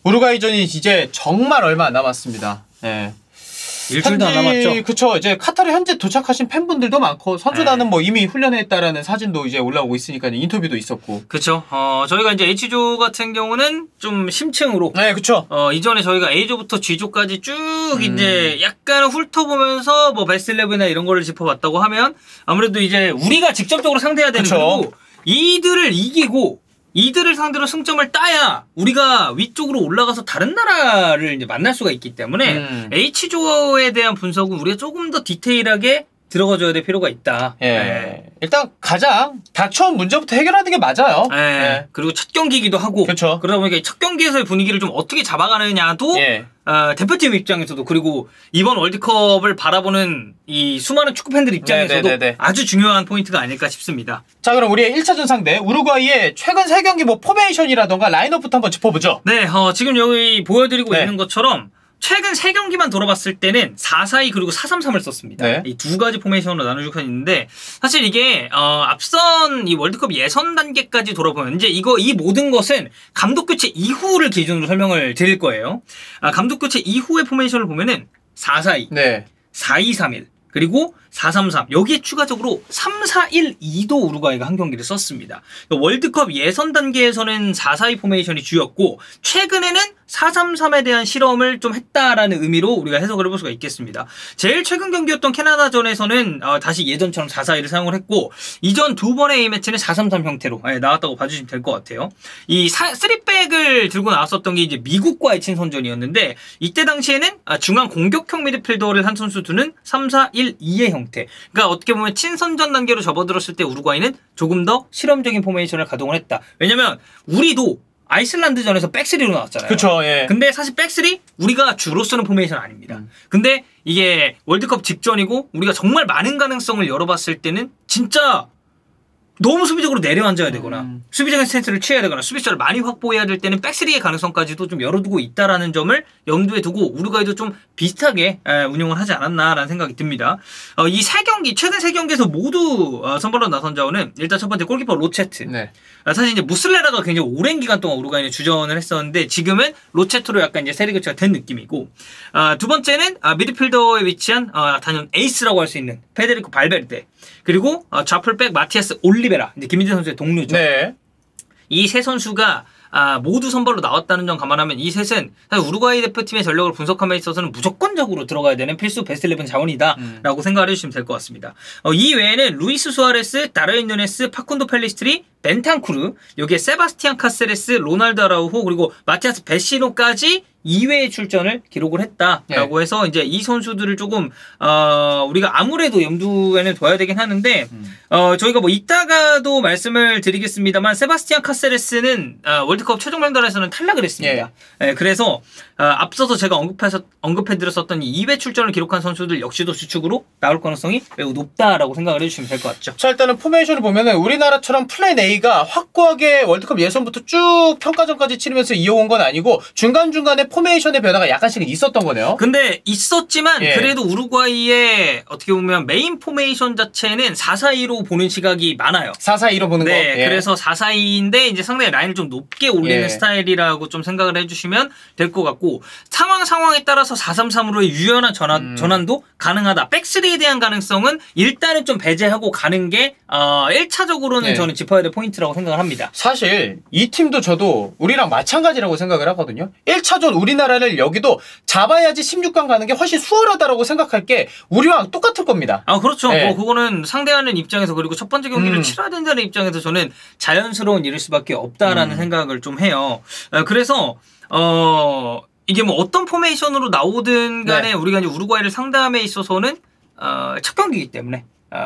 우루과이전이 이제 정말 얼마 안 남았습니다. 예. 일주일도 안 남았죠. 그쵸. 이제 카타르 현재 도착하신 팬분들도 많고 선수단은 뭐 이미 훈련했다라는 사진도 이제 올라오고 있으니까 인터뷰도 있었고. 그쵸. 저희가 이제 H조 같은 경우는 좀 심층으로. 네, 그쵸. 이전에 저희가 A조부터 G조까지 쭉 이제 약간 훑어보면서 뭐 베스트 11이나 이런 거를 짚어봤다고 하면 아무래도 이제 우리가 직접적으로 상대해야 되는 거고 이들을 이기고 이들을 상대로 승점을 따야 우리가 위쪽으로 올라가서 다른 나라를 이제 만날 수가 있기 때문에 H조에 대한 분석은 우리가 조금 더 디테일하게 들어가줘야 될 필요가 있다. 예. 네. 일단 가장 닥쳐온 문제부터 해결하는 게 맞아요. 예. 네. 그리고 첫 경기이기도 하고. 그렇죠. 그러다 보니까 첫 경기에서의 분위기를 좀 어떻게 잡아가느냐도 대표팀 입장에서도 그리고 이번 월드컵을 바라보는 이 수많은 축구 팬들 입장에서도 아주 중요한 포인트가 아닐까 싶습니다. 자, 그럼 우리의 1차전 상대 우루과이의 최근 3경기 뭐 포메이션이라던가 라인업부터 한번 짚어보죠. 네, 지금 여기 보여드리고 있는 것처럼 최근 3경기만 돌아봤을 때는 4-4-2 그리고 4-3-3을 썼습니다. 네. 이 두 가지 포메이션으로 나눠져 있는데 사실 이게 앞선 이 월드컵 예선 단계까지 돌아보면 이제 이 모든 것은 감독 교체 이후를 기준으로 설명을 드릴 거예요. 감독 교체 이후의 포메이션을 보면은 4-4-2, 4-2-3-1 그리고 4-3-3 여기에 추가적으로 3-4-1-2도 우루과이가 한 경기를 썼습니다. 월드컵 예선 단계에서는 4-4-2 포메이션이 주였고 최근에는 4-3-3에 대한 실험을 좀 했다라는 의미로 우리가 해석을 해볼 수가 있겠습니다. 제일 최근 경기였던 캐나다전에서는 다시 예전처럼 4-4-2를 사용을 했고 이전 두 번의 A매치는 4-3-3 형태로 나왔다고 봐주시면 될 것 같아요. 이 3백을 들고 나왔었던 게 이제 미국과의 친선전이었는데 이때 당시에는 중앙 공격형 미드필더를 한 선수 두는 3-4-1-2의 형태. 그러니까 어떻게 보면 친선전 단계로 접어들었을 때 우루과이는 조금 더 실험적인 포메이션을 가동을 했다. 왜냐면 우리도 아이슬란드전에서 백스리로 나왔잖아요. 그쵸, 예. 근데 사실 백스리 우리가 주로 쓰는 포메이션 아닙니다. 근데 이게 월드컵 직전이고 우리가 정말 많은 가능성을 열어봤을 때는 진짜 너무 수비적으로 내려앉아야 되거나 수비적인 스탠스를 취해야 되거나 수비수를 많이 확보해야 될 때는 백스리의 가능성까지도 좀 열어두고 있다라는 점을 염두에 두고 우루과이도 좀 비슷하게 운영을 하지 않았나라는 생각이 듭니다. 이 3경기 최근 3경기에서 모두 선발로 나선 자원은 일단 첫 번째 골키퍼 로체트. 네. 사실 이제 무슬레라가 굉장히 오랜 기간 동안 우루과이는 주전을 했었는데 지금은 로체트로 약간 이제 세리 교체가 된 느낌이고 두 번째는 미드필더에 위치한 단연 에이스라고 할 수 있는 페데리코 발베르데 그리고 좌풀백 마티아스 올리베라 이제 김민재 선수의 동료죠. 네. 이 세 선수가 모두 선발로 나왔다는 점 감안하면 이 셋은 사실 우루과이 대표팀의 전력을 분석함에 있어서는 무조건적으로 들어가야 되는 필수 베스트 11 자원이다라고 생각을 해주시면 될 것 같습니다. 이 외에는 루이스 수아레스, 다르윈 누네스, 파쿤도 펠리스트리, 벤탄쿠르, 여기에 세바스티안 카세레스, 로날드 아라우호 그리고 마티아스 베시노까지 2회의 출전을 기록을 했다라고 해서 이제 이 선수들을 조금 우리가 아무래도 염두에는 둬야 되긴 하는데 저희가 뭐 이따가도 말씀을 드리겠습니다만 세바스티안 카세레스는 월드컵 최종 명단에서는 탈락을 했습니다. 그래서 앞서서 제가 언급해드렸었던 이 2회 출전을 기록한 선수들 역시도 주축으로 나올 가능성이 매우 높다라고 생각을 해주시면 될 것 같죠. 자, 일단은 포메이션을 보면은 우리나라처럼 플랜 A가 확고하게 월드컵 예선부터 쭉 평가전까지 치르면서 이어온 건 아니고 중간중간에 포메이션의 변화가 약간씩은 있었던 거네요. 근데 있었지만 그래도 우루과이의 어떻게 보면 메인 포메이션 자체는 4-4-2로 보는 시각이 많아요. 4-4-2로 보는 거. 그래서 4-4-2인데 이제 상당히 라인을 좀 높게 올리는 스타일이라고 좀 생각을 해주시면 될 것 같고 상황에 따라서 4-3-3으로의 유연한 전환도 가능하다. 백스리에 대한 가능성은 일단은 좀 배제하고 가는 게 1차적으로는 저는 짚어야 될 포인트라고 생각을 합니다. 사실 이 팀도 저도 우리랑 마찬가지라고 생각을 하거든요. 1차전 우리나라를 여기도 잡아야지 16강 가는 게 훨씬 수월하다라고 생각할 게 우리랑 똑같을 겁니다. 그렇죠. 뭐 그거는 상대하는 입장에서 그리고 첫 번째 경기를 치러야 된다는 입장에서 저는 자연스러운 일일 수밖에 없다라는 생각을 좀 해요. 그래서 이게 뭐 어떤 포메이션으로 나오든 간에 우리가 이제 우루과이를 상대함에 있어서는 첫 경기이기 때문에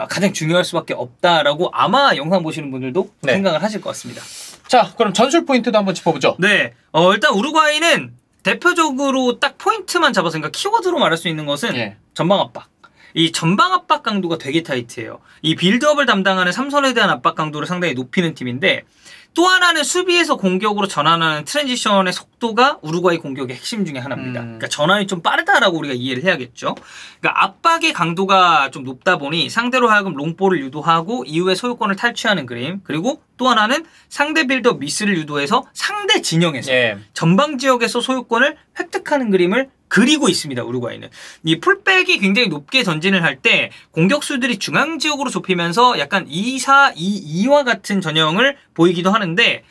가장 중요할 수밖에 없다라고 아마 영상 보시는 분들도 생각을 하실 것 같습니다. 자, 그럼 전술 포인트도 한번 짚어보죠. 네, 일단 우루과이는 대표적으로 딱 포인트만 잡아서 그러니까 키워드로 말할 수 있는 것은 전방 압박. 이 전방 압박 강도가 되게 타이트해요. 이 빌드업을 담당하는 삼선에 대한 압박 강도를 상당히 높이는 팀인데 또 하나는 수비에서 공격으로 전환하는 트랜지션의 속도가 우루과이 공격의 핵심 중에 하나입니다. 그러니까 전환이 좀 빠르다라고 우리가 이해를 해야겠죠. 그러니까 압박의 강도가 좀 높다 보니 상대로 하여금 롱볼을 유도하고 이후에 소유권을 탈취하는 그림, 그리고 또 하나는 상대 빌드업 미스를 유도해서 상대 진영에서 전방 지역에서 소유권을 획득하는 그림을 그리고 있습니다. 우루과이는. 이 풀백이 굉장히 높게 전진을 할 때 공격수들이 중앙 지역으로 좁히면서 약간 2-4-2-2와 같은 전형을 보이기도 하는데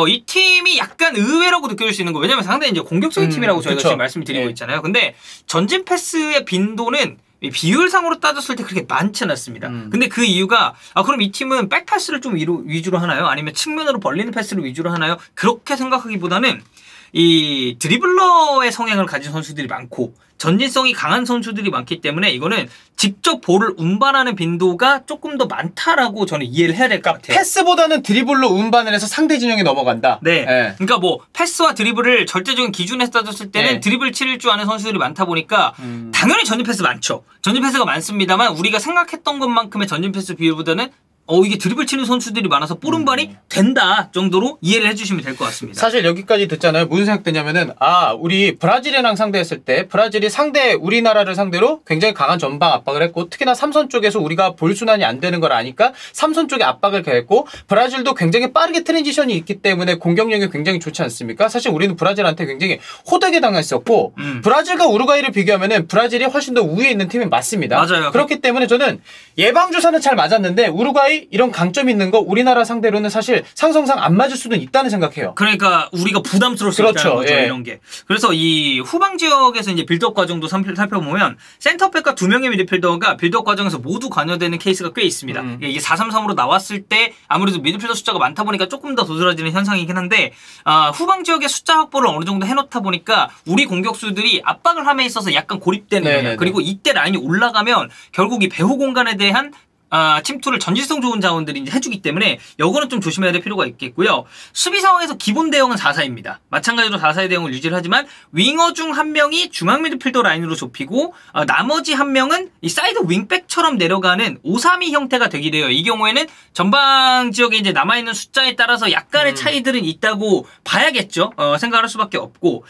이 팀이 약간 의외라고 느껴질 수 있는 거, 왜냐면 상당히 이제 공격적인 팀이라고 저희가 지금 말씀을 드리고 있잖아요. 근데 전진 패스의 빈도는 비율상으로 따졌을 때 그렇게 많지는 않습니다. 근데 그 이유가 그럼 이 팀은 백패스를 좀 위주로 하나요? 아니면 측면으로 벌리는 패스를 위주로 하나요? 그렇게 생각하기보다는 이 드리블러의 성향을 가진 선수들이 많고 전진성이 강한 선수들이 많기 때문에 이거는 직접 볼을 운반하는 빈도가 조금 더 많다라고 저는 이해를 해야 될 것 같아요. 패스보다는 드리블로 운반을 해서 상대 진영에 넘어간다. 네. 그러니까 뭐 패스와 드리블을 절대적인 기준에서 따졌을 때는 드리블 칠 줄 아는 선수들이 많다 보니까 당연히 전진 패스 많죠. 전진 패스가 많습니다만 우리가 생각했던 것만큼의 전진 패스 비율보다는 이게 드리블 치는 선수들이 많아서 볼 운반이 된다 정도로 이해를 해주시면 될 것 같습니다. 사실 여기까지 듣잖아요. 무슨 생각되냐면은 우리 브라질이랑 상대했을 때 브라질이 우리나라를 상대로 굉장히 강한 전방 압박을 했고 특히나 삼선 쪽에서 우리가 볼 순환이 안 되는 걸 아니까 삼선 쪽에 압박을 가했고 브라질도 굉장히 빠르게 트랜지션이 있기 때문에 공격력이 굉장히 좋지 않습니까? 사실 우리는 브라질한테 굉장히 호되게 당했었고 브라질과 우루과이를 비교하면은 브라질이 훨씬 더 우위에 있는 팀이 맞습니다. 맞아요. 그렇기 때문에 저는 예방주사는 잘 맞았는데 우루과이 이런 강점이 있는 거 우리나라 상대로는 사실 상성상 안 맞을 수는 있다는 생각해요. 그러니까 우리가 부담스러울 수 있다는 거죠. 이런 게. 그래서 이 후방 지역에서 이제 빌드업 과정도 살펴보면 센터백과 2명의 미드필더가 빌드업 과정에서 모두 관여되는 케이스가 꽤 있습니다. 이게 4-3-3으로 나왔을 때 아무래도 미드필더 숫자가 많다 보니까 조금 더 도드라지는 현상이긴 한데 후방 지역의 숫자 확보를 어느 정도 해놓다 보니까 우리 공격수들이 압박을 함에 있어서 약간 고립되는 거예요. 그리고 이때 라인이 올라가면 결국 이 배후 공간에 대한 침투를 전진성 좋은 자원들이 이제 해주기 때문에 요거는 좀 조심해야 될 필요가 있겠고요. 수비 상황에서 기본 대응은 4-4입니다. 마찬가지로 4-4의 대응을 유지를 하지만 윙어 중 한 명이 중앙 미드필더 라인으로 좁히고 나머지 한 명은 이 사이드 윙백처럼 내려가는 5-3-2 형태가 되게 돼요. 이 경우에는 전방 지역에 이제 남아있는 숫자에 따라서 약간의 차이들은 있다고 봐야겠죠. 생각할 수밖에 없고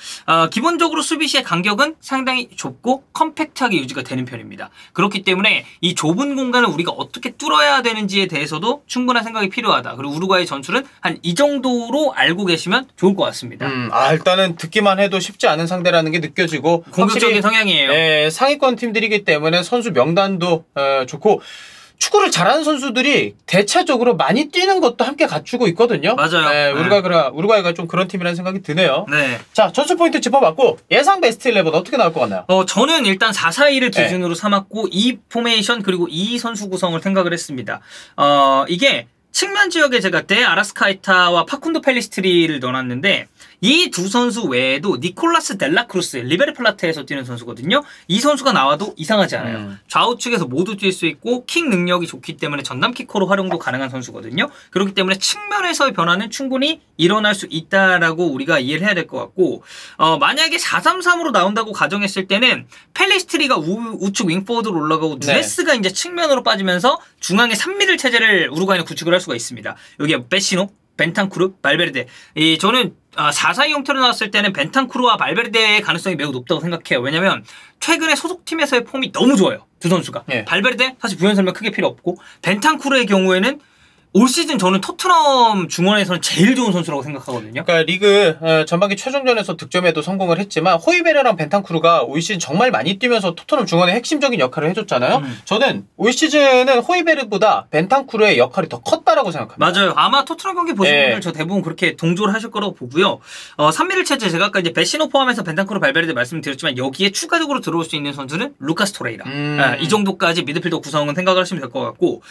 기본적으로 수비 시의 간격은 상당히 좁고 컴팩트하게 유지가 되는 편입니다. 그렇기 때문에 이 좁은 공간을 우리가 어떻게 뚫어야 되는지에 대해서도 충분한 생각이 필요하다. 그리고 우루과이 전술은 한 이 정도로 알고 계시면 좋을 것 같습니다. 일단은 듣기만 해도 쉽지 않은 상대라는 게 느껴지고 공격적인 성향이에요. 상위권 팀들이기 때문에 선수 명단도 좋고 축구를 잘하는 선수들이 대체적으로 많이 뛰는 것도 함께 갖추고 있거든요. 맞아요. 우루과이가 좀 그런 팀이라는 생각이 드네요. 네. 자, 전술 포인트 짚어봤고 예상 베스트 11 어떻게 나올 것 같나요? 저는 일단 4-4-2를 기준으로 삼았고 이 포메이션 그리고 이 선수 구성을 생각을 했습니다. 이게 측면 지역에 제가 아라스카이타와 파쿤도 펠리스트리를 넣어놨는데 이 두 선수 외에도 니콜라스 델라크루스 리베르 플라테에서 뛰는 선수거든요. 이 선수가 나와도 이상하지 않아요. 좌우측에서 모두 뛸 수 있고 킥 능력이 좋기 때문에 전담 키커로 활용도 가능한 선수거든요. 그렇기 때문에 측면에서의 변화는 충분히 일어날 수 있다라고 우리가 이해를 해야 될 것 같고 만약에 4-3-3으로 나온다고 가정했을 때는 펠리스트리가 우측 윙포워드로 올라가고 누네스가 이제 측면으로 빠지면서 중앙에 3미들 체제를 우루과이는 구축을 할 수가 있습니다. 여기에 베시노, 벤탄쿠르, 발베르데. 저는 4-4-2 형태로 나왔을 때는 벤탄쿠르와 발베르데의 가능성이 매우 높다고 생각해요. 왜냐면 최근에 소속팀에서의 폼이 너무 좋아요. 두 선수가. 발베르데 사실 부연 설명 크게 필요 없고 벤탄쿠르의 경우에는 올 시즌 저는 토트넘 중원에서는 제일 좋은 선수라고 생각하거든요. 그러니까 리그 전반기 최종전에서 득점에도 성공을 했지만 호이베르랑 벤탄쿠르가 올 시즌 정말 많이 뛰면서 토트넘 중원의 핵심적인 역할을 해줬잖아요. 저는 올 시즌은 호이베르보다 벤탄쿠르의 역할이 더 컸다라고 생각합니다. 맞아요. 아마 토트넘 경기 보신 분들 저 대부분 그렇게 동조를 하실 거라고 보고요. 3미들 체제 제가 아까 이제 베시노 포함해서 벤탄쿠르 발베르데 말씀드렸지만 여기에 추가적으로 들어올 수 있는 선수는 루카스 토레이라. 이 정도까지 미드필더 구성은 생각을 하시면 될 것 같고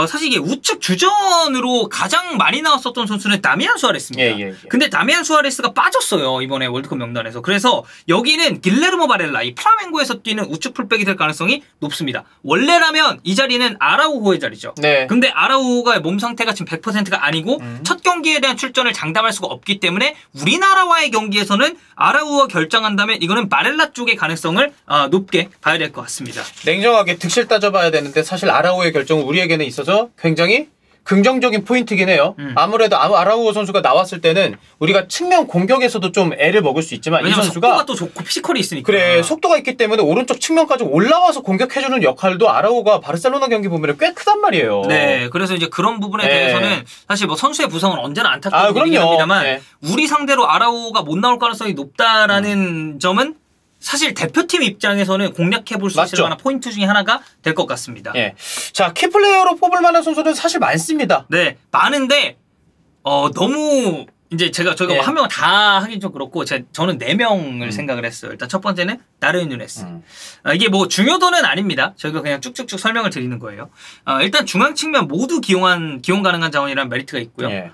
사실 이게 우측 주전 앞선으로 가장 많이 나왔었던 선수는 다미안 수아레스입니다. 근데 다미안 수아레스가 빠졌어요. 이번에 월드컵 명단에서. 그래서 여기는 길레르모 바렐라, 이 플라멩고에서 뛰는 우측 풀백이 될 가능성이 높습니다. 원래라면 이 자리는 아라우호의 자리죠. 네. 근데 아라우호가 몸 상태가 지금 100%가 아니고 첫 경기에 대한 출전을 장담할 수가 없기 때문에 우리나라와의 경기에서는 아라우호가 결정한다면 이거는 바렐라 쪽의 가능성을 높게 봐야 될 것 같습니다. 냉정하게 득실 따져봐야 되는데 사실 아라우호의 결정은 우리에게는 있어서 굉장히 긍정적인 포인트긴 해요. 아무래도 아라우호 선수가 나왔을 때는 우리가 측면 공격에서도 좀 애를 먹을 수 있지만 이 선수가 속도가 또 좋고 피지컬이 있으니까. 그래, 속도가 있기 때문에 오른쪽 측면까지 올라와서 공격해주는 역할도 아라우호가 바르셀로나 경기 보면 꽤 크단 말이에요. 네, 그래서 이제 그런 부분에 대해서는 사실 뭐 선수의 부상은 언제나 안타까운 일이긴 합니다만 우리 상대로 아라우호가 못 나올 가능성이 높다라는 점은 사실 대표팀 입장에서는 공략해볼 수 있을 만한 포인트 중에 하나가 될 것 같습니다. 자, 키플레이어로 뽑을 만한 선수는 사실 많습니다. 네, 많은데 너무 이제 저희가 뭐 한 명 다 하긴 좀 그렇고 저는 4명을 생각을 했어요. 일단 첫 번째는 다르윈 누네스. 이게 뭐 중요도는 아닙니다. 저희가 그냥 쭉쭉쭉 설명을 드리는 거예요. 일단 중앙 측면 모두 기용 가능한 자원이라는 메리트가 있고요.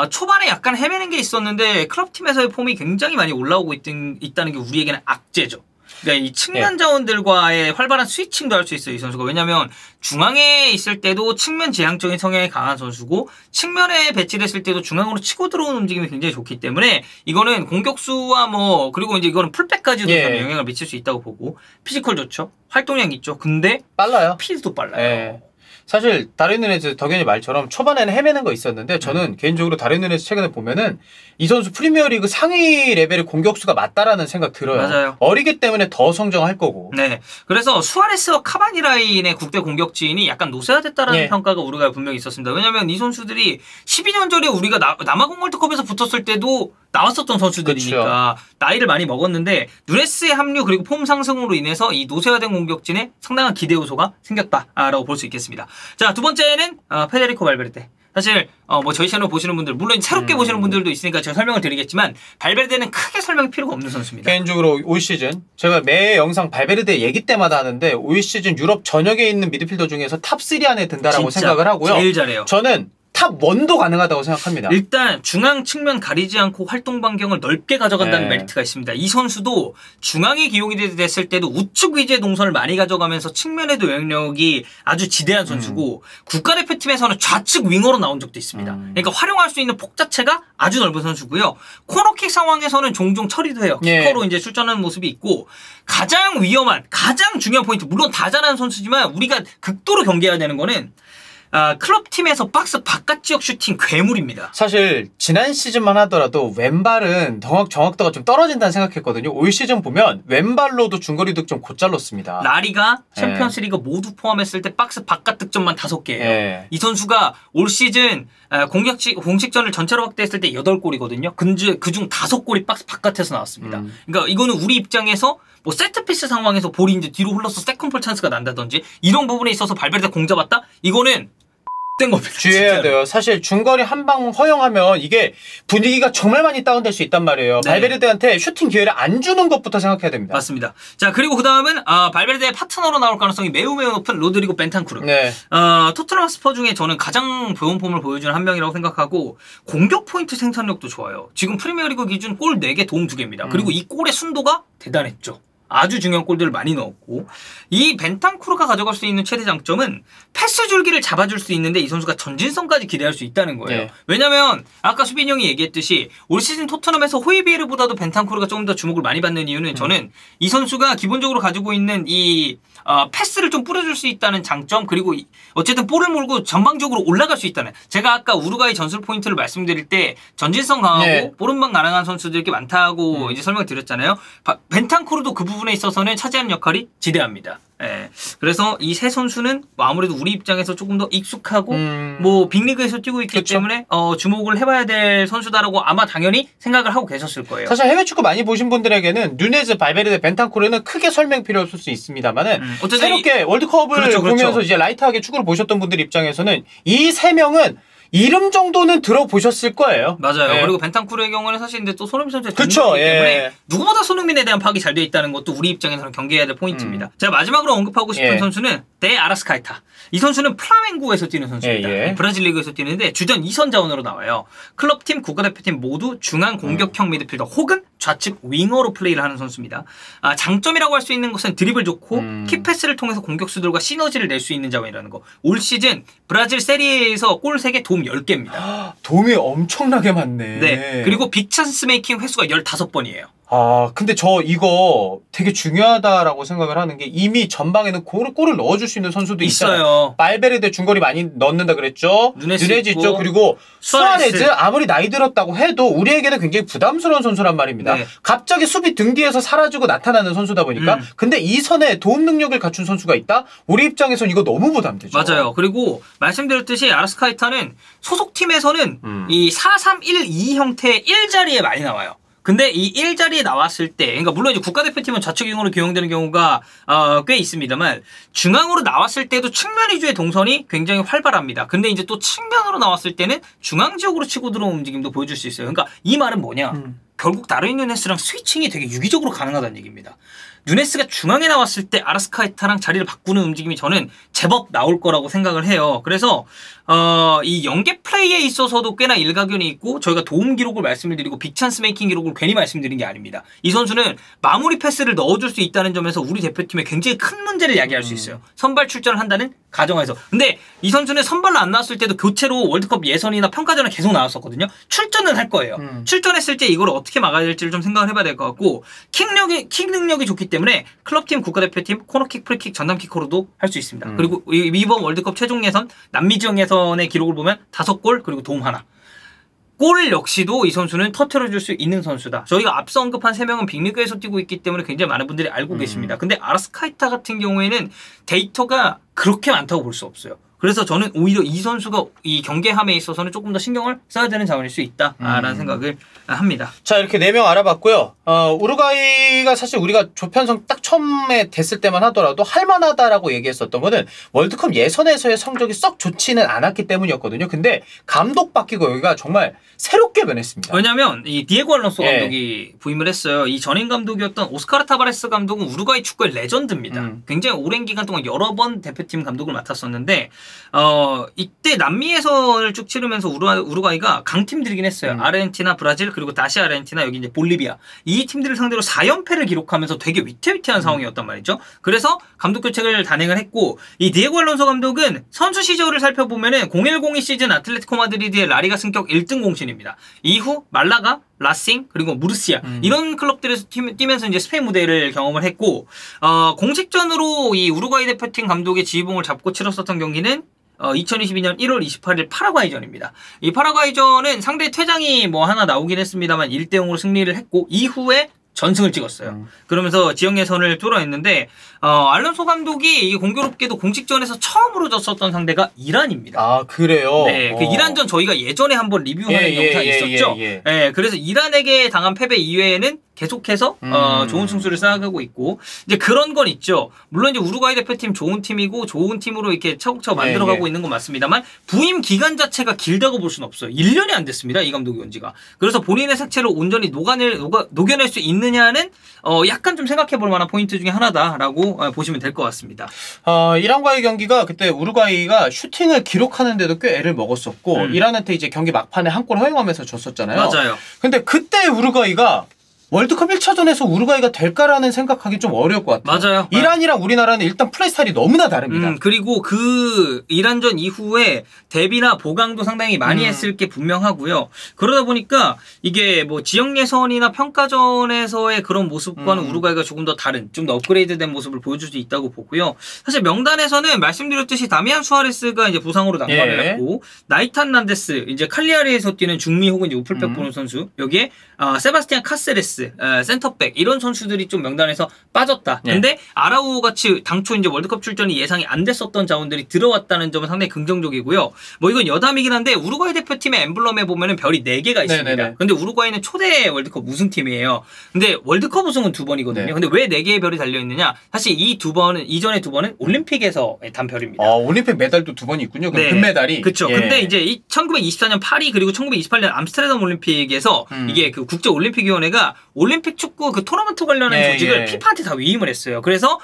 초반에 약간 헤매는 게 있었는데 클럽팀에서의 폼이 굉장히 많이 올라오고 있다는 게 우리에게는 악재죠. 그러니까 이 측면 자원들과의 활발한 스위칭도 할 수 있어요, 이 선수가. 왜냐면 중앙에 있을 때도 측면 지향적인 성향이 강한 선수고 측면에 배치됐을 때도 중앙으로 치고 들어오는 움직임이 굉장히 좋기 때문에 이거는 공격수와 그리고 이제 이거는 풀백까지도 영향을 미칠 수 있다고 보고 피지컬 좋죠. 활동량 있죠. 근데 빨라요. 피드도 빨라요. 사실 다른 누네즈 덕현이 말처럼 초반에는 헤매는 거 있었는데 저는 개인적으로 다른 누네즈 최근에 보면은 이 선수 프리미어리그 상위 레벨의 공격수가 맞다라는 생각 들어요. 맞아요. 어리기 때문에 더 성장할 거고. 네. 그래서 수아레스와 카바니 라인의 국대 공격진이 약간 노쇠화됐다라는 평가가 우리가 분명히 있었습니다. 왜냐면 이 선수들이 12년 전에 우리가 남아공 월드컵에서 붙었을 때도 나왔었던 선수들이니까 나이를 많이 먹었는데 누네스의 합류 그리고 폼 상승으로 인해서 이 노쇠화된 공격진에 상당한 기대 요소가 생겼다라고 볼 수 있겠습니다. 자, 두 번째는 페데리코 발베르데. 사실 뭐 저희 채널 보시는 분들 물론 새롭게 보시는 분들도 있으니까 제가 설명을 드리겠지만 발베르데는 크게 설명이 필요가 없는 선수입니다. 개인적으로 올 시즌 제가 매 영상 발베르데 얘기 때마다 하는데 올 시즌 유럽 전역에 있는 미드필더 중에서 탑 3 안에 든다라고 생각을 하고요. 제일 잘해요. 저는 탑 1도 가능하다고 생각합니다. 일단 중앙 측면 가리지 않고 활동 반경을 넓게 가져간다는 메리트가 있습니다. 이 선수도 중앙에 기용이 됐을 때도 우측 위주의 동선을 많이 가져가면서 측면에도 영향력이 아주 지대한 선수고 국가대표팀에서는 좌측 윙어로 나온 적도 있습니다. 그러니까 활용할 수 있는 폭 자체가 아주 넓은 선수고요. 코너킥 상황에서는 종종 처리도 해요. 키퍼로 이제 출전하는 모습이 있고 가장 위험한 가장 중요한 포인트 물론 다 잘하는 선수지만 우리가 극도로 경계해야 되는 거는 클럽팀에서 박스 바깥 지역 슈팅 괴물입니다. 사실 지난 시즌만 하더라도 왼발은 정확도가 좀 떨어진다는 생각했거든요. 올 시즌 보면 왼발로도 중거리 득점 곧잘 넣습니다. 라리가 챔피언스리그 모두 포함했을 때 박스 바깥 득점만 5개예요. 이 선수가 올 시즌 공식전을 전체로 확대했을 때 8골이거든요. 그중 5골이 박스 바깥에서 나왔습니다. 그러니까 이거는 우리 입장에서 뭐 세트피스 상황에서 볼이 이제 뒤로 흘러서 세컨볼 찬스가 난다든지 이런 부분에 있어서 발베르데 공 잡았다? 이거는 된 겁니다. 주의해야 돼요. 사실 중거리 한 방 허용하면 이게 분위기가 정말 많이 다운될 수 있단 말이에요. 발베르데한테 슈팅 기회를 안 주는 것부터 생각해야 됩니다. 맞습니다. 자, 그리고 그 다음은 발베르데의 파트너로 나올 가능성이 매우 높은 로드리고 벤탄쿠르. 토트넘 스퍼 중에 저는 가장 좋은 폼을 보여주는 한 명이라고 생각하고 공격 포인트 생산력도 좋아요. 지금 프리미어리그 기준 골 4개 도움 2개입니다. 그리고 이 골의 순도가 대단했죠. 아주 중요한 골들을 많이 넣었고 이 벤탄쿠르가 가져갈 수 있는 최대 장점은 패스 줄기를 잡아줄 수 있는데 이 선수가 전진성까지 기대할 수 있다는 거예요. 왜냐면 아까 수빈 형이 얘기했듯이 올 시즌 토트넘에서 호이비에르보다도 벤탄쿠르가 조금 더 주목을 많이 받는 이유는 저는 이 선수가 기본적으로 가지고 있는 이 패스를 좀 뿌려줄 수 있다는 장점 그리고 어쨌든 볼을 몰고 전방적으로 올라갈 수 있다는 제가 아까 우루과이 전술 포인트를 말씀드릴 때 전진성 강하고 볼음방 가능한 선수들이 꽤 많다고 이제 설명을 드렸잖아요. 벤탄쿠르도 그 부분에 있어서는 차지하는 역할이 지대합니다. 그래서 이 세 선수는 뭐 아무래도 우리 입장에서 조금 더 익숙하고 뭐 빅리그에서 뛰고 있기 때문에 주목을 해봐야 될 선수다라고 아마 당연히 생각을 하고 계셨을 거예요. 사실 해외 축구 많이 보신 분들에게는 누네즈, 발베르데, 벤탄쿠르는 크게 설명 필요 없을 수 있습니다만은 새롭게 월드컵을 보면서 이제 라이트하게 축구를 보셨던 분들 입장에서는 이 세 명은 이름 정도는 들어보셨을 거예요. 맞아요. 네. 그리고 벤탄쿠르의 경우는 사실 근데 또 손흥민 선수의 그쵸, 동료이기 때문에 예. 누구보다 손흥민에 대한 파악이 잘 돼 있다는 것도 우리 입장에서는 경계해야 될 포인트입니다. 제가 마지막으로 언급하고 싶은 예. 선수는 데 아라스카에타. 이 선수는 플라멩고에서 뛰는 선수입니다. 예. 브라질 리그에서 뛰는데 주전 2선 자원으로 나와요. 클럽팀, 국가대표팀 모두 중앙 공격형 미드필더 혹은 좌측 윙어로 플레이를 하는 선수입니다. 장점이라고 할 수 있는 것은 드리블 좋고 킥패스를 통해서 공격수들과 시너지를 낼 수 있는 자원이라는 거. 올 시즌 브라질 세리에에서 골 3개, 도움 10개입니다. 도움이 엄청나게 많네. 네. 그리고 빅찬스 메이킹 횟수가 15번이에요. 아, 근데 저 이거 되게 중요하다라고 생각을 하는 게 이미 전방에는 골을 넣어줄 수 있는 선수도 있어요. 발베르데 중거리 많이 넣는다 그랬죠. 누네즈 있죠. 그리고 수아레즈 아무리 나이 들었다고 해도 우리에게는 굉장히 부담스러운 선수란 말입니다. 네. 갑자기 수비 등 뒤에서 사라지고 나타나는 선수다 보니까 근데 이 선에 도움 능력을 갖춘 선수가 있다? 우리 입장에선 이거 너무 부담되죠. 맞아요. 그리고 말씀드렸듯이 아라스카에타는 소속팀에서는 이 4-3-1-2 형태의 1자리에 많이 나와요. 근데 이 1자리에 나왔을 때, 그러니까 물론 이제 국가대표팀은 좌측윙으로 기용되는 경우가 꽤 있습니다만 중앙으로 나왔을 때도 측면 위주의 동선이 굉장히 활발합니다. 근데 이제 또 측면으로 나왔을 때는 중앙 지역으로 치고 들어오는 움직임도 보여줄 수 있어요. 그러니까 이 말은 뭐냐? 결국 다르인 누네스랑 스위칭이 되게 유기적으로 가능하다는 얘기입니다. 누네스가 중앙에 나왔을 때 아라스카에타랑 자리를 바꾸는 움직임이 저는 제법 나올 거라고 생각을 해요. 그래서 이 연계 플레이에 있어서도 꽤나 일가견이 있고 저희가 도움 기록을 말씀을 드리고 빅찬스 메이킹 기록을 괜히 말씀드린 게 아닙니다. 이 선수는 마무리 패스를 넣어줄 수 있다는 점에서 우리 대표팀에 굉장히 큰 문제를 야기할 수 있어요. 선발 출전을 한다는 가정에서. 근데 이 선수는 선발로 안 나왔을 때도 교체로 월드컵 예선이나 평가전에 계속 나왔었거든요. 출전은 할 거예요. 출전했을 때 이걸 어떻게 막아야 될지를 좀 생각을 해봐야 될 것 같고 킥 능력이 좋기 때문에 클럽팀, 국가대표팀, 코너킥, 프리킥, 전담키커로도 할 수 있습니다. 그리고 이번 월드컵 최종 예선, 남미 지역 예선의 기록을 보면 5골 그리고 도움 1. 골 역시도 이 선수는 터트려줄 수 있는 선수다. 저희가 앞서 언급한 3명은 빅리그에서 뛰고 있기 때문에 굉장히 많은 분들이 알고 계십니다. 근데 아라스카에타 같은 경우에는 데이터가 그렇게 많다고 볼 수 없어요. 그래서 저는 오히려 이 선수가 이 경계함에 있어서는 조금 더 신경을 써야 되는 자원일 수 있다라는 생각을 합니다. 자, 이렇게 4명 알아봤고요. 우루과이가 사실 우리가 조편성 딱 처음에 됐을 때만 하더라도 할만하다라고 얘기했었던 거는 월드컵 예선에서의 성적이 썩 좋지는 않았기 때문이었거든요. 근데 감독 바뀌고 여기가 정말 새롭게 변했습니다. 왜냐면 이 디에고 알론소 감독이 부임을 했어요. 이 전임 감독이었던 오스카르 타바레스 감독은 우루과이 축구의 레전드입니다. 굉장히 오랜 기간 동안 여러 번 대표팀 감독을 맡았었는데 이때 남미 예선을 쭉 치르면서 우루과이가 강팀들이긴 했어요. 아르헨티나, 브라질, 그리고 다시 아르헨티나, 여기 이제 볼리비아. 이 팀들을 상대로 4연패를 기록하면서 되게 위태위태한 상황이었단 말이죠. 그래서 감독 교체를 단행을 했고, 이 디에고 알론소 감독은 선수 시절을 살펴보면은 0102 시즌 아틀레티코 마드리드의 라리가 승격 1등 공신입니다. 이후 말라가, 라싱, 그리고 무르시아 이런 클럽들에서 뛰면서 이제 스페인 무대를 경험을 했고, 공식전으로 이 우루과이 대표팀 감독의 지휘봉을 잡고 치렀었던 경기는 2022년 1월 28일 파라과이전입니다. 이 파라과이전은 상대 퇴장이 뭐 하나 나오긴 했습니다만 1대0으로 승리를 했고 이후에 전승을 찍었어요. 그러면서 지역 예선을 뚫어냈는데 알론소 감독이 이게 공교롭게도 공식전에서 처음으로 졌었던 상대가 이란입니다. 아, 그래요? 네, 그 이란전 저희가 예전에 한번 리뷰하는 영상이 있었죠. 네, 그래서 이란에게 당한 패배 이외에는 계속해서 좋은 승수를 쌓아가고 있고 이제 그런 건 있죠. 물론 이제 우루과이 대표팀 좋은 팀이고 좋은 팀으로 이렇게 차곡차곡 만들어가고 있는 건 맞습니다만 부임 기간 자체가 길다고 볼 수는 없어요. 1년이 안 됐습니다. 이 감독이 온 지가. 그래서 본인의 색채를 온전히 녹여낼 수 있느냐는 약간 좀 생각해볼 만한 포인트 중에 하나다라고 보시면 될 것 같습니다. 이란과의 경기가 그때 우루과이가 슈팅을 기록하는데도 꽤 애를 먹었었고 이란한테 이제 경기 막판에 한 골 허용하면서 졌었잖아요. 맞아요. 근데 그때 우루과이가 월드컵 1차전에서 우루과이가 될까라는 생각하기 좀 어려울 것 같아요. 맞아요. 이란이랑 우리나라는 일단 플레이 스타일이 너무나 다릅니다. 그리고 그 이란전 이후에 대비나 보강도 상당히 많이 했을 게 분명하고요. 그러다 보니까 이게 뭐 지역 예선이나 평가전에서의 그런 모습과는 우루과이가 조금 더 다른, 좀 더 업그레이드된 모습을 보여줄 수 있다고 보고요. 사실 명단에서는 말씀드렸듯이 다미안 수아레스가 이제 부상으로 난관을 했고 나이탄 난데스, 이제 칼리아리에서 뛰는 중미 혹은 이제 우플백 보는 선수, 여기에 세바스티안 카세레스 누네스, 센터백 이런 선수들이 좀 명단에서 빠졌다. 예. 근데 아라우 같이 당초 이제 월드컵 출전이 예상이 안 됐었던 자원들이 들어왔다는 점은 상당히 긍정적이고요. 뭐 이건 여담이긴 한데 우루과이 대표팀의 엠블럼에 보면은 별이 4개가 있습니다. 네네네. 근데 우루과이는 초대 월드컵 우승팀이에요. 근데 월드컵 우승은 2번이거든요. 네. 근데 왜 4개의 별이 달려 있느냐? 사실 이전에 2번은 올림픽에서 단 별입니다. 올림픽 메달도 2번이 있군요. 그럼 네. 금메달이. 그렇죠. 예. 근데 이제 1924년 파리 그리고 1928년 암스테르담 올림픽에서 이게 그 국제 올림픽위원회가 올림픽 축구 그 토너먼트 관련한 예, 조직을 예. 피파한테 다 위임을 했어요. 그래서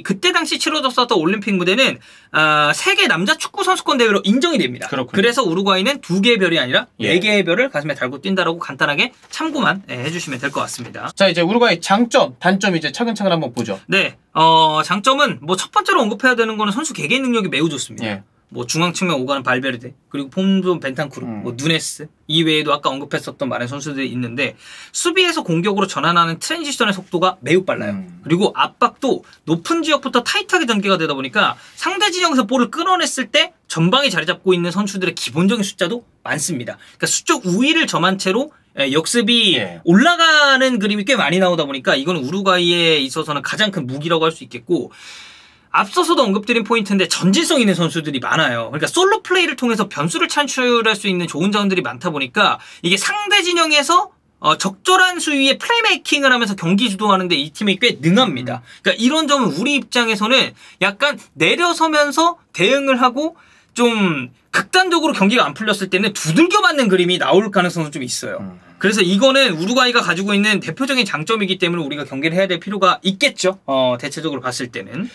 그때 당시 치러졌었던 올림픽 무대는 세계 남자 축구 선수권 대회로 인정이 됩니다. 그렇군요. 그래서 우루과이는 2개의 별이 아니라 예. 4개의 별을 가슴에 달고 뛴다라고 간단하게 참고만 해주시면 될 것 같습니다. 자, 이제 우루과이 장점, 단점 이제 차근차근 한번 보죠. 네, 장점은 뭐 첫 번째로 언급해야 되는 거는 선수 개개인 능력이 매우 좋습니다. 예. 뭐 중앙 측면 오가는 발베르데 그리고 폼존 벤탄쿠르 뭐 누네스 이외에도 아까 언급했었던 많은 선수들이 있는데 수비에서 공격으로 전환하는 트랜지션의 속도가 매우 빨라요. 그리고 압박도 높은 지역부터 타이트하게 전개가 되다 보니까 상대 진영에서 볼을 끌어냈을 때 전방에 자리 잡고 있는 선수들의 기본적인 숫자도 많습니다. 그러니까 수적 우위를 점한 채로 역습이 예. 올라가는 그림이 꽤 많이 나오다 보니까 이거는 우루과이에 있어서는 가장 큰 무기라고 할 수 있겠고, 앞서서도 언급드린 포인트인데 전진성 있는 선수들이 많아요. 그러니까 솔로 플레이를 통해서 변수를 창출할 수 있는 좋은 자원들이 많다 보니까 이게 상대 진영에서 적절한 수위의 플레이메이킹을 하면서 경기 주도하는데 이 팀이 꽤 능합니다. 그러니까 이런 점은 우리 입장에서는 약간 내려서면서 대응을 하고 좀 극단적으로 경기가 안 풀렸을 때는 두들겨 맞는 그림이 나올 가능성은 좀 있어요. 그래서 이거는 우루과이가 가지고 있는 대표적인 장점이기 때문에 우리가 경기를 해야 될 필요가 있겠죠. 대체적으로 봤을 때는.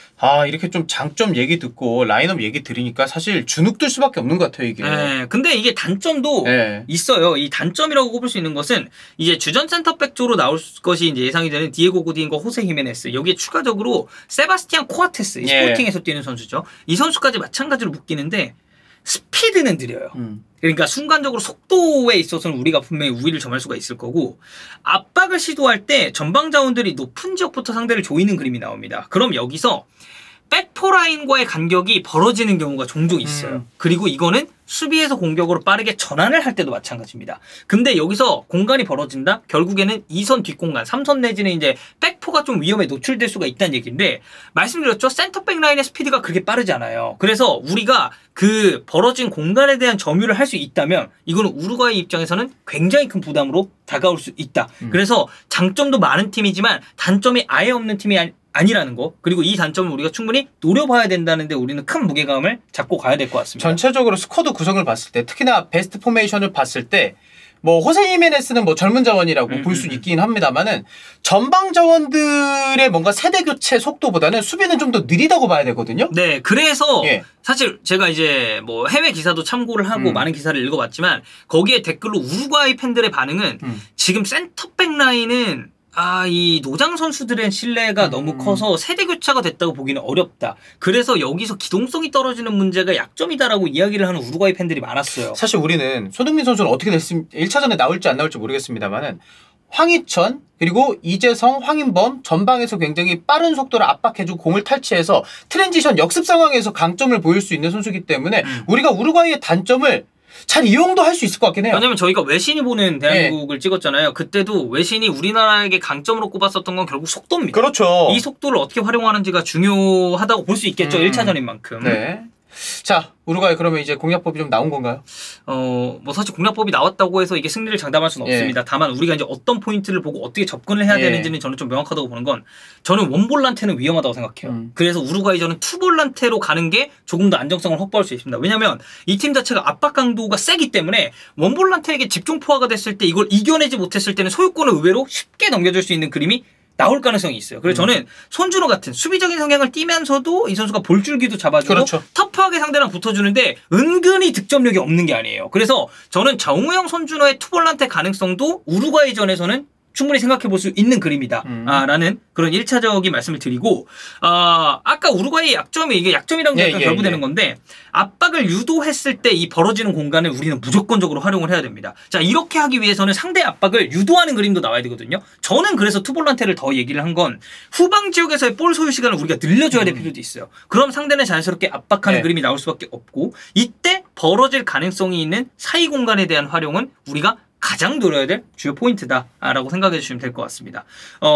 이렇게 좀 장점 얘기 듣고 라인업 얘기 들으니까 사실 주눅들 수밖에 없는 것 같아요, 이게. 네, 근데 이게 단점도 네. 있어요. 이 단점이라고 꼽을 수 있는 것은 이제 주전 센터백 쪽으로 나올 것이 이제 예상이 되는 디에고 고딘과 호세 히메네스, 여기에 추가적으로 세바스티안 코아테스, 이 스포팅에서 뛰는 선수죠. 이 선수까지 마찬가지로 묶이는데 스피드는 느려요. 그러니까 순간적으로 속도에 있어서는 우리가 분명히 우위를 점할 수가 있을 거고, 압박을 시도할 때 전방 자원들이 높은 지역부터 상대를 조이는 그림이 나옵니다. 그럼 여기서 백포라인과의 간격이 벌어지는 경우가 종종 있어요. 그리고 이거는 수비에서 공격으로 빠르게 전환을 할 때도 마찬가지입니다. 근데 여기서 공간이 벌어진다? 결국에는 2선 뒷공간, 3선 내지는 이제 백포가 좀 위험에 노출될 수가 있다는 얘기인데, 말씀드렸죠? 센터백 라인의 스피드가 그렇게 빠르지 않아요. 그래서 우리가 그 벌어진 공간에 대한 점유를 할 수 있다면 이거는 우루과이 입장에서는 굉장히 큰 부담으로 다가올 수 있다. 그래서 장점도 많은 팀이지만 단점이 아예 없는 팀이 아니라는 거, 그리고 이 단점을 우리가 충분히 노려봐야 된다는데 우리는 큰 무게감을 잡고 가야 될 것 같습니다. 전체적으로 스쿼드 구성을 봤을 때, 특히나 베스트 포메이션을 봤을 때, 뭐 호세 히메네스는 뭐 젊은 자원이라고 볼 수 있긴 합니다만은 전방 자원들의 뭔가 세대 교체 속도보다는 수비는 좀 더 느리다고 봐야 되거든요. 네, 그래서 예. 사실 제가 이제 뭐 해외 기사도 참고를 하고 많은 기사를 읽어봤지만 거기에 댓글로 우루과이 팬들의 반응은 지금 센터백 라인은 이 노장 선수들의 신뢰가 너무 커서 세대 교체가 됐다고 보기는 어렵다. 그래서 여기서 기동성이 떨어지는 문제가 약점이다라고 이야기를 하는 우루과이 팬들이 많았어요. 사실 우리는 손흥민 선수는 어떻게 됐으면 1차전에 나올지 안 나올지 모르겠습니다만은 황희천 그리고 이재성, 황인범 전방에서 굉장히 빠른 속도를 압박해주고 공을 탈취해서 트랜지션 역습 상황에서 강점을 보일 수 있는 선수이기 때문에 우리가 우루과이의 단점을 잘 이용도 할 수 있을 것 같긴 해요. 왜냐면 저희가 외신이 보는 대한민국을 찍었잖아요. 그때도 외신이 우리나라에게 강점으로 꼽았었던 건 결국 속도입니다. 그렇죠. 이 속도를 어떻게 활용하는지가 중요하다고 볼 수 있겠죠. 1차전인 만큼. 네. 자, 우루과이 그러면 이제 공략법이 좀 나온 건가요? 뭐 사실 공략법이 나왔다고 해서 이게 승리를 장담할 수는 없습니다. 다만 우리가 이제 어떤 포인트를 보고 어떻게 접근을 해야 되는지는 저는 좀 명확하다고 보는 건, 저는 원볼란테는 위험하다고 생각해요. 그래서 우루과이전은 투볼란테로 가는 게 조금 더 안정성을 확보할 수 있습니다. 왜냐면 이 팀 자체가 압박 강도가 세기 때문에 원볼란테에게 집중 포화가 됐을 때 이걸 이겨내지 못했을 때는 소유권을 의외로 쉽게 넘겨줄 수 있는 그림이 나올 가능성이 있어요. 그래서 저는 손준호 같은 수비적인 성향을 띠면서도 이 선수가 볼줄기도 잡아주고 그렇죠. 터프하게 상대랑 붙어주는데 은근히 득점력이 없는 게 아니에요. 그래서 저는 정우영, 손준호의 투볼란테 가능성도 우루과이전에서는 충분히 생각해 볼 수 있는 그림이다. 라는 그런 1차적인 말씀을 드리고, 아까 우루과이의 약점이, 이게 약점이라는 게 약간 결부되는 건데, 압박을 유도했을 때 이 벌어지는 공간을 우리는 무조건적으로 활용을 해야 됩니다. 자, 이렇게 하기 위해서는 상대 압박을 유도하는 그림도 나와야 되거든요. 저는 그래서 투볼란테를 더 얘기를 한 건 후방 지역에서의 볼 소유 시간을 우리가 늘려줘야 될 필요도 있어요. 그럼 상대는 자연스럽게 압박하는 그림이 나올 수밖에 없고, 이때 벌어질 가능성이 있는 사이 공간에 대한 활용은 우리가 가장 노려야 될 주요 포인트다라고 생각해 주시면 될 것 같습니다.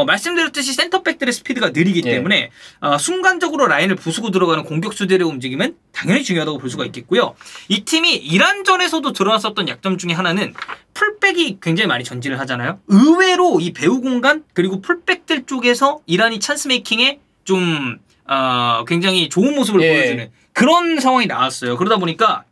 말씀드렸듯이 센터백들의 스피드가 느리기 때문에 순간적으로 라인을 부수고 들어가는 공격수들의 움직임은 당연히 중요하다고 볼 수가 있겠고요. 이 팀이 이란전에서도 드러났었던 약점 중에 하나는 풀백이 굉장히 많이 전진을 하잖아요. 의외로 이 배후 공간 그리고 풀백들 쪽에서 이란이 찬스 메이킹에 좀 굉장히 좋은 모습을 보여주는 그런 상황이 나왔어요. 그러다 보니까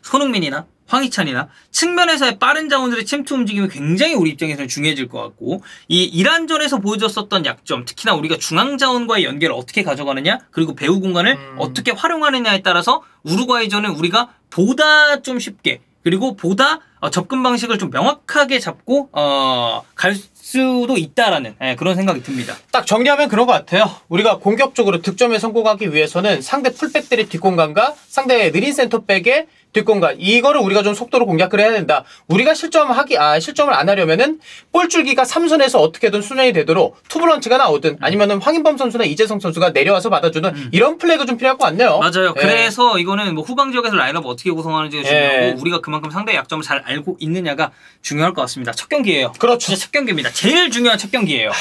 손흥민이나 황희찬이나 측면에서의 빠른 자원들의 침투 움직임이 굉장히 우리 입장에서는 중요해질 것 같고 이 이란전에서 보여줬었던 약점 특히나 우리가 중앙 자원과의 연계를 어떻게 가져가느냐 그리고 배후 공간을 어떻게 활용하느냐에 따라서 우루과이전은 우리가 보다 좀 쉽게 그리고 보다 접근 방식을 좀 명확하게 잡고 갈 수도 있다라는 그런 생각이 듭니다. 딱 정리하면 그런 것 같아요. 우리가 공격적으로 득점에 성공하기 위해서는 상대 풀백들의 뒷공간과 상대의 느린 센터백의 뒷공간 이거를 우리가 좀 속도로 공략을 해야 된다. 우리가 실점을 안 하려면은 볼줄기가 3선에서 어떻게든 순환이 되도록 투블런치가 나오든 아니면은 황인범 선수나 이재성 선수가 내려와서 받아주는 이런 플레이가 좀 필요할 것 같네요. 맞아요. 그래서 이거는 뭐 후방 지역에서 라인업 어떻게 구성하는지가 중요하고 우리가 그만큼 상대의 약점을 잘 알고 있느냐가 중요할 것 같습니다. 첫 경기예요. 그렇죠. 진짜 첫 경기입니다. 제일 중요한 첫 경기예요.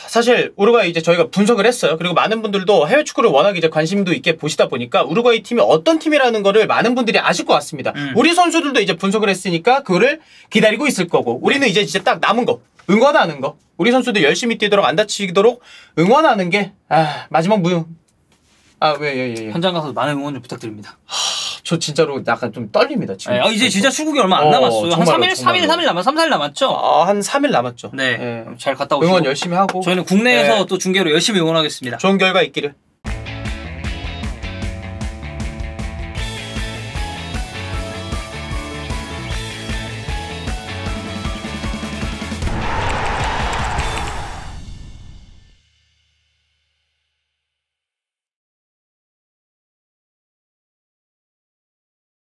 사실 우루과이 이제 저희가 분석을 했어요. 그리고 많은 분들도 해외 축구를 워낙 이제 관심도 있게 보시다 보니까 우루과이 팀이 어떤 팀이라는 거를 많은 분들이 아실 것 같습니다. 우리 선수들도 이제 분석을 했으니까 그거를 기다리고 있을 거고 우리는 이제 진짜 딱 남은 거 응원하는 거 우리 선수들 열심히 뛰도록 안 다치도록 응원하는 게 마지막 현장 가서 많은 응원 좀 부탁드립니다. 저 진짜로 약간 좀 떨립니다 지금. 이제 진짜 출국이 얼마 안 남았어요. 정말로, 한 3일 남았죠? 3, 4일 남았죠? 한 3일 남았죠. 네. 잘 갔다 오시고 응원 열심히 하고 저희는 국내에서 또 중계로 열심히 응원하겠습니다. 좋은 결과 있기를.